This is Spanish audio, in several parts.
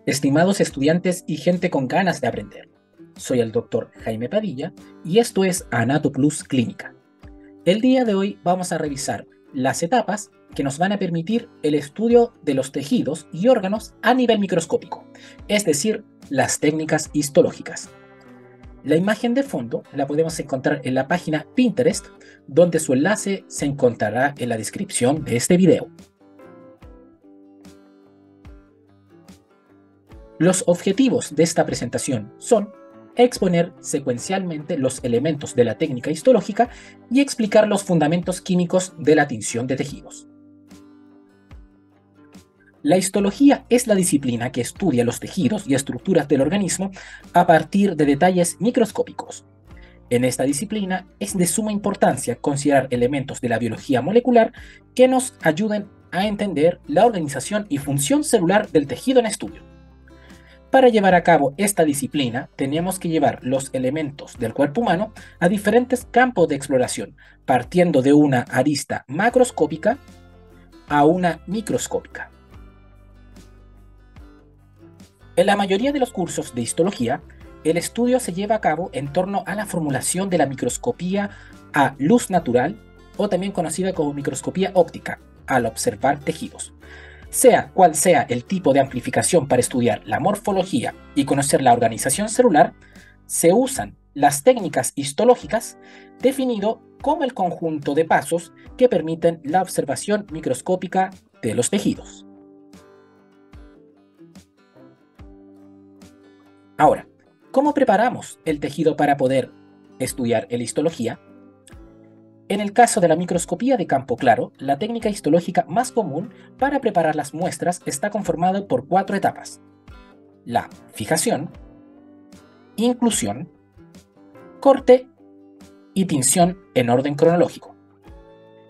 Estimados estudiantes y gente con ganas de aprender, soy el doctor Jaime Padilla y esto es Anato Plus Clínica. El día de hoy vamos a revisar las etapas que nos van a permitir el estudio de los tejidos y órganos a nivel microscópico, es decir, las técnicas histológicas. La imagen de fondo la podemos encontrar en la página Pinterest, donde su enlace se encontrará en la descripción de este video. Los objetivos de esta presentación son exponer secuencialmente los elementos de la técnica histológica y explicar los fundamentos químicos de la tinción de tejidos. La histología es la disciplina que estudia los tejidos y estructuras del organismo a partir de detalles microscópicos. En esta disciplina es de suma importancia considerar elementos de la biología molecular que nos ayuden a entender la organización y función celular del tejido en estudio. Para llevar a cabo esta disciplina, tenemos que llevar los elementos del cuerpo humano a diferentes campos de exploración, partiendo de una arista macroscópica a una microscópica. En la mayoría de los cursos de histología, el estudio se lleva a cabo en torno a la formulación de la microscopía a luz natural, o también conocida como microscopía óptica, al observar tejidos. Sea cual sea el tipo de amplificación para estudiar la morfología y conocer la organización celular, se usan las técnicas histológicas, definido como el conjunto de pasos que permiten la observación microscópica de los tejidos. Ahora, ¿cómo preparamos el tejido para poder estudiar la histología? En el caso de la microscopía de campo claro, la técnica histológica más común para preparar las muestras está conformada por 4 etapas: la fijación, inclusión, corte y tinción en orden cronológico.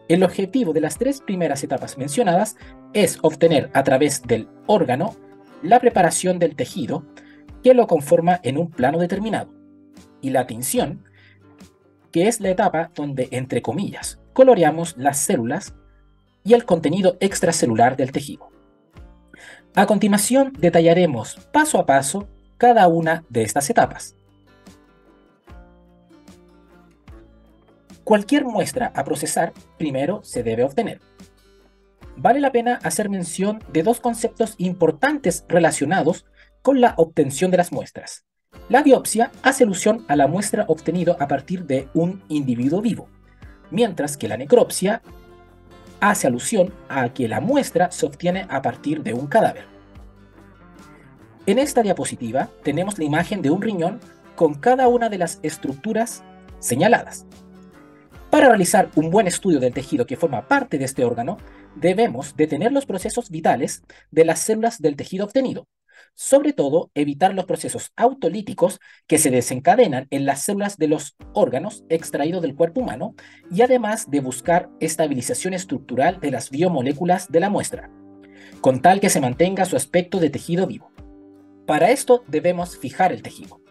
El objetivo de las 3 primeras etapas mencionadas es obtener a través del órgano la preparación del tejido que lo conforma en un plano determinado, y la tinción, que es la etapa donde, entre comillas, coloreamos las células y el contenido extracelular del tejido. A continuación, detallaremos paso a paso cada una de estas etapas. Cualquier muestra a procesar primero se debe obtener. Vale la pena hacer mención de 2 conceptos importantes relacionados con la obtención de las muestras. La biopsia hace alusión a la muestra obtenida a partir de un individuo vivo, mientras que la necropsia hace alusión a que la muestra se obtiene a partir de un cadáver. En esta diapositiva tenemos la imagen de un riñón con cada una de las estructuras señaladas. Para realizar un buen estudio del tejido que forma parte de este órgano, debemos detener los procesos vitales de las células del tejido obtenido. Sobre todo, evitar los procesos autolíticos que se desencadenan en las células de los órganos extraídos del cuerpo humano, y además de buscar estabilización estructural de las biomoléculas de la muestra, con tal que se mantenga su aspecto de tejido vivo. Para esto debemos fijar el tejido.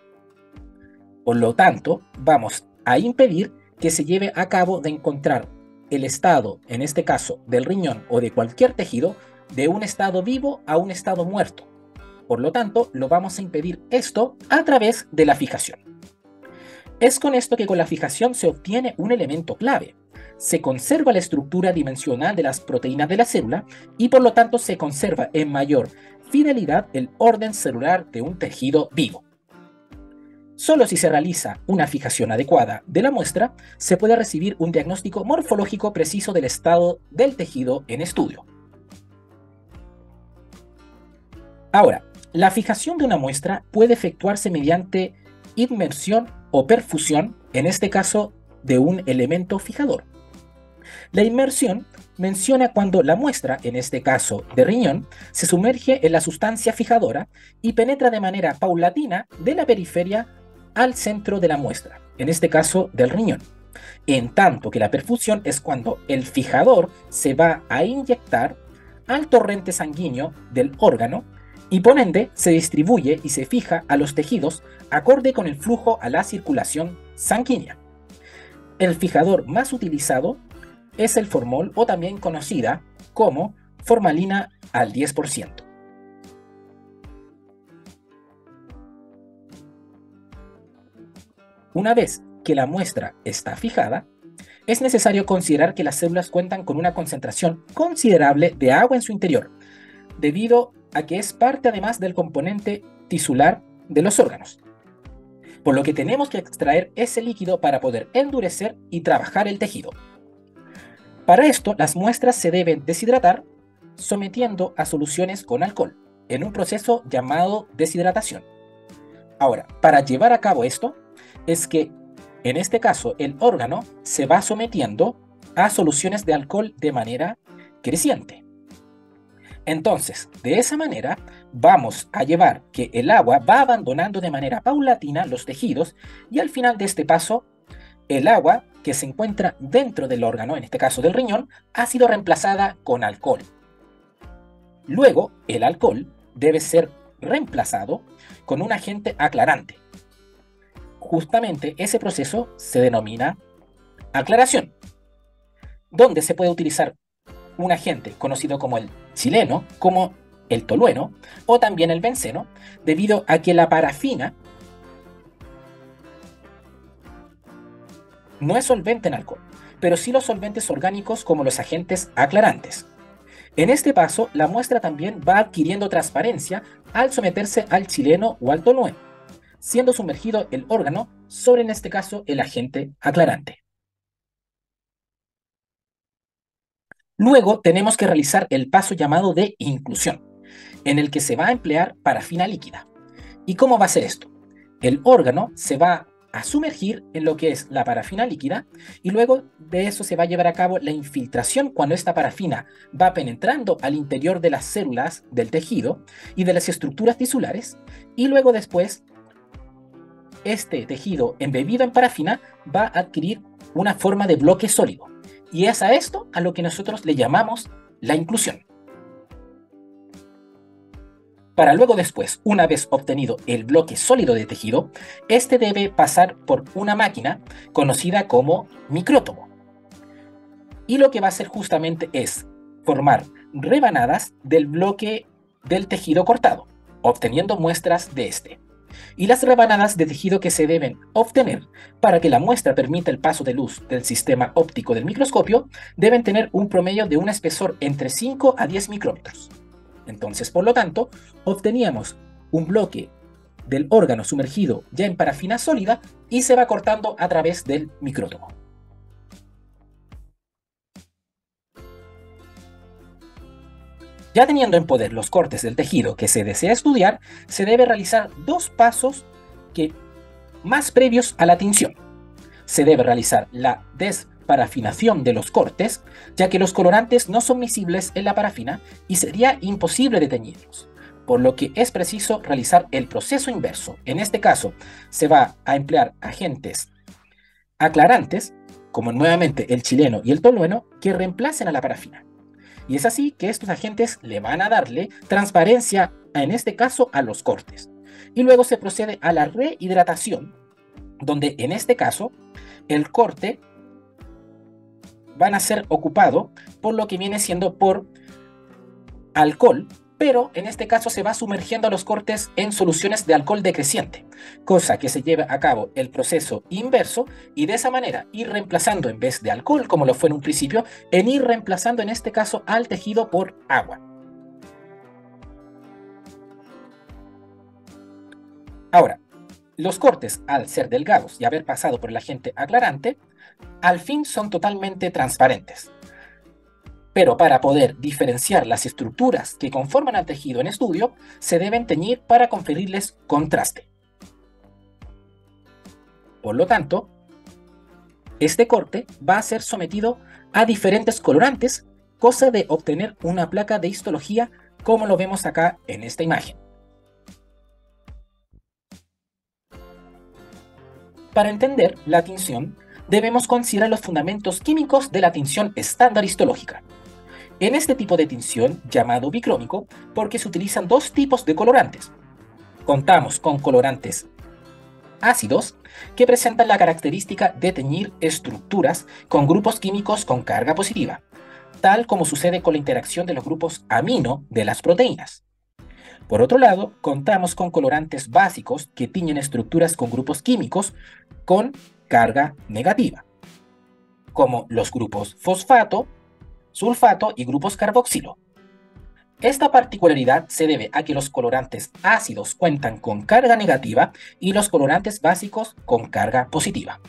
Por lo tanto, vamos a impedir que se lleve a cabo de encontrar el estado, en este caso del riñón o de cualquier tejido, de un estado vivo a un estado muerto. Por lo tanto, lo vamos a impedir esto a través de la fijación. Es con esto que con la fijación se obtiene un elemento clave. Se conserva la estructura dimensional de las proteínas de la célula y por lo tanto se conserva en mayor fidelidad el orden celular de un tejido vivo. Solo si se realiza una fijación adecuada de la muestra, se puede recibir un diagnóstico morfológico preciso del estado del tejido en estudio. Ahora, la fijación de una muestra puede efectuarse mediante inmersión o perfusión, en este caso de un elemento fijador. La inmersión menciona cuando la muestra, en este caso de riñón, se sumerge en la sustancia fijadora y penetra de manera paulatina de la periferia al centro de la muestra, en este caso del riñón. En tanto que la perfusión es cuando el fijador se va a inyectar al torrente sanguíneo del órgano y por ende se distribuye y se fija a los tejidos acorde con el flujo a la circulación sanguínea. El fijador más utilizado es el formol, o también conocida como formalina al 10%. Una vez que la muestra está fijada, es necesario considerar que las células cuentan con una concentración considerable de agua en su interior, debido a que es parte además del componente tisular de los órganos, por lo que tenemos que extraer ese líquido para poder endurecer y trabajar el tejido. Para esto, las muestras se deben deshidratar sometiendo a soluciones con alcohol, en un proceso llamado deshidratación. Ahora, para llevar a cabo esto, es que en este caso el órgano se va sometiendo a soluciones de alcohol de manera creciente. Entonces, de esa manera, vamos a llevar que el agua va abandonando de manera paulatina los tejidos y al final de este paso, el agua que se encuentra dentro del órgano, en este caso del riñón, ha sido reemplazada con alcohol. Luego, el alcohol debe ser reemplazado con un agente aclarante. Justamente ese proceso se denomina aclaración, donde se puede utilizar un agente conocido como el xileno, como el tolueno o también el benceno, debido a que la parafina no es solvente en alcohol, pero sí los solventes orgánicos como los agentes aclarantes. En este paso, la muestra también va adquiriendo transparencia al someterse al xileno o al tolueno, siendo sumergido el órgano sobre, en este caso, el agente aclarante. Luego tenemos que realizar el paso llamado de inclusión, en el que se va a emplear parafina líquida. ¿Y cómo va a ser esto? El órgano se va a sumergir en lo que es la parafina líquida y luego de eso se va a llevar a cabo la infiltración cuando esta parafina va penetrando al interior de las células del tejido y de las estructuras tisulares y luego después este tejido embebido en parafina va a adquirir una forma de bloque sólido y es a esto a lo que nosotros le llamamos la inclusión. Para luego después, una vez obtenido el bloque sólido de tejido, este debe pasar por una máquina conocida como micrótomo. Y lo que va a hacer justamente es formar rebanadas del bloque del tejido cortado, obteniendo muestras de este. Y las rebanadas de tejido que se deben obtener para que la muestra permita el paso de luz del sistema óptico del microscopio deben tener un promedio de un espesor entre 5 a 10 micrómetros. Entonces, por lo tanto, obteníamos un bloque del órgano sumergido ya en parafina sólida y se va cortando a través del micrótomo. Ya teniendo en poder los cortes del tejido que se desea estudiar, se debe realizar dos pasos más previos a la tinción. Se debe realizar la desparafinación de los cortes, ya que los colorantes no son miscibles en la parafina y sería imposible de teñirlos, por lo que es preciso realizar el proceso inverso. En este caso, se va a emplear agentes aclarantes, como nuevamente el xileno y el tolueno, que reemplacen a la parafina. Y es así que estos agentes le van a darle transparencia, en este caso, a los cortes. Y luego se procede a la rehidratación, donde en este caso el corte van a ser ocupado por lo que viene siendo por alcohol, pero en este caso se va sumergiendo a los cortes en soluciones de alcohol decreciente, cosa que se lleva a cabo el proceso inverso y de esa manera ir reemplazando en vez de alcohol, como lo fue en un principio, en ir reemplazando en este caso al tejido por agua. Ahora, los cortes, al ser delgados y haber pasado por el agente aclarante, al fin son totalmente transparentes. Pero para poder diferenciar las estructuras que conforman al tejido en estudio, se deben teñir para conferirles contraste. Por lo tanto, este corte va a ser sometido a diferentes colorantes, cosa de obtener una placa de histología como lo vemos acá en esta imagen. Para entender la tinción, debemos considerar los fundamentos químicos de la tinción estándar histológica. En este tipo de tinción, llamado bicrómico, porque se utilizan dos tipos de colorantes. Contamos con colorantes ácidos, que presentan la característica de teñir estructuras con grupos químicos con carga positiva, tal como sucede con la interacción de los grupos amino de las proteínas. Por otro lado, contamos con colorantes básicos que tiñen estructuras con grupos químicos con carga negativa, como los grupos fosfato, sulfato y grupos carboxilo. Esta particularidad se debe a que los colorantes ácidos cuentan con carga negativa y los colorantes básicos con carga positiva.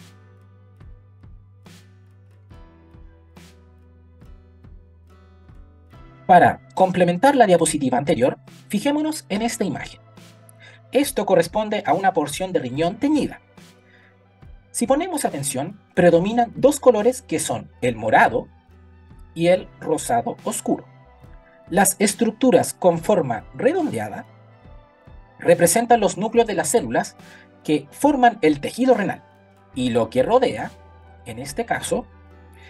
Para complementar la diapositiva anterior, fijémonos en esta imagen. Esto corresponde a una porción de riñón teñida. Si ponemos atención, predominan dos colores que son el morado y el rosado oscuro. Las estructuras con forma redondeada representan los núcleos de las células que forman el tejido renal, y lo que rodea, en este caso,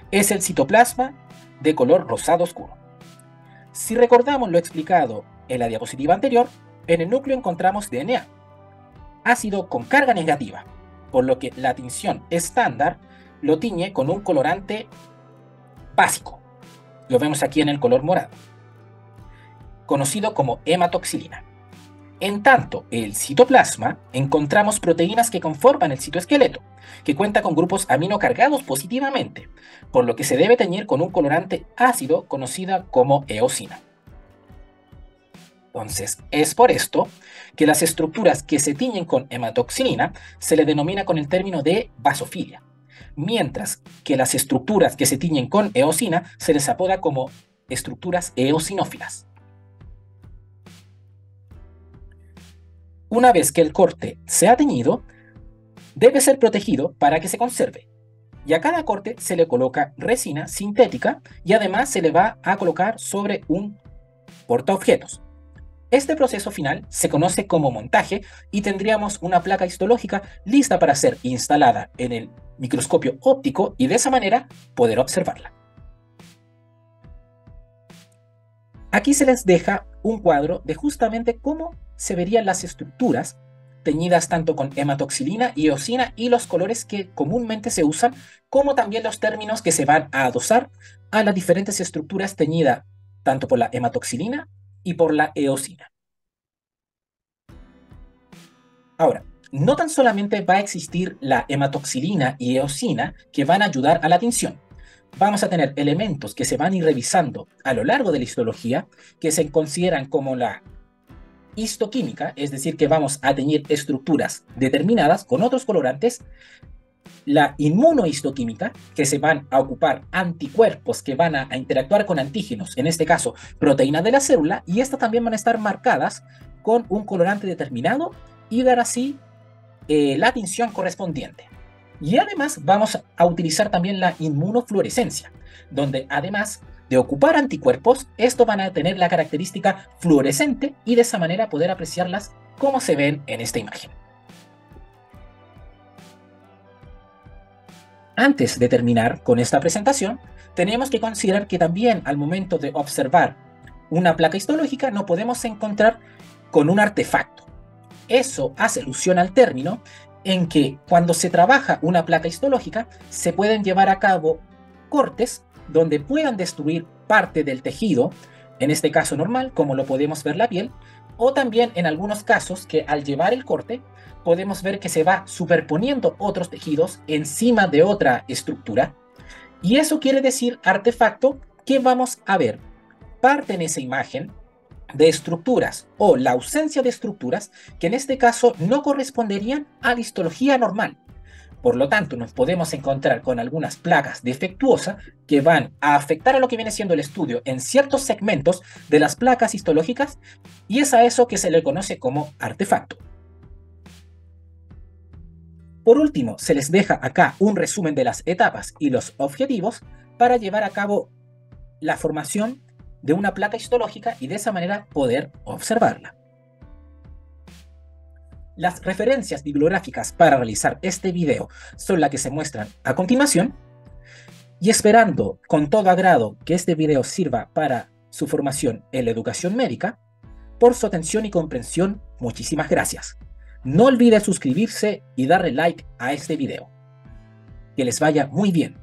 es el citoplasma de color rosado oscuro. Si recordamos lo explicado en la diapositiva anterior, en el núcleo encontramos DNA, ácido con carga negativa, por lo que la tinción estándar lo tiñe con un colorante básico. Lo vemos aquí en el color morado, conocido como hematoxilina. En tanto, el citoplasma encontramos proteínas que conforman el citoesqueleto, que cuenta con grupos amino cargados positivamente, por lo que se debe teñir con un colorante ácido conocida como eosina. Entonces, es por esto que las estructuras que se tiñen con hematoxilina se le denomina con el término de basofilia, mientras que las estructuras que se tiñen con eosina se les apoda como estructuras eosinófilas. Una vez que el corte se ha teñido, debe ser protegido para que se conserve. Y a cada corte se le coloca resina sintética y además se le va a colocar sobre un portaobjetos. Este proceso final se conoce como montaje y tendríamos una placa histológica lista para ser instalada en el microscopio óptico y de esa manera poder observarla. Aquí se les deja un cuadro de justamente cómo se verían las estructuras teñidas tanto con hematoxilina y eosina y los colores que comúnmente se usan, como también los términos que se van a adosar a las diferentes estructuras teñidas tanto por la hematoxilina y por la eosina. Ahora, no tan solamente va a existir la hematoxilina y eosina que van a ayudar a la tinción. Vamos a tener elementos que se van a ir revisando a lo largo de la histología, que se consideran como la histoquímica, es decir, que vamos a teñir estructuras determinadas con otros colorantes, la inmunohistoquímica, que se van a ocupar anticuerpos que van a interactuar con antígenos, en este caso proteínas de la célula, y estas también van a estar marcadas con un colorante determinado y dar así la tinción correspondiente. Y además vamos a utilizar también la inmunofluorescencia, donde además de ocupar anticuerpos, estos van a tener la característica fluorescente y de esa manera poder apreciarlas como se ven en esta imagen. Antes de terminar con esta presentación, tenemos que considerar que también al momento de observar una placa histológica no podemos encontrar con un artefacto. Eso hace alusión al término en que cuando se trabaja una placa histológica se pueden llevar a cabo cortes donde puedan destruir parte del tejido, en este caso normal, como lo podemos ver la piel, o también en algunos casos que al llevar el corte podemos ver que se va superponiendo otros tejidos encima de otra estructura, y eso quiere decir artefacto que vamos a ver parte en esa imagen de estructuras o la ausencia de estructuras que en este caso no corresponderían a la histología normal. Por lo tanto, nos podemos encontrar con algunas placas defectuosas que van a afectar a lo que viene siendo el estudio en ciertos segmentos de las placas histológicas, y es a eso que se le conoce como artefacto. Por último, se les deja acá un resumen de las etapas y los objetivos para llevar a cabo la formación de una placa histológica y de esa manera poder observarla. Las referencias bibliográficas para realizar este video son las que se muestran a continuación, y esperando con todo agrado que este video sirva para su formación en la educación médica, por su atención y comprensión, muchísimas gracias. No olvide suscribirse y darle like a este video. Que les vaya muy bien.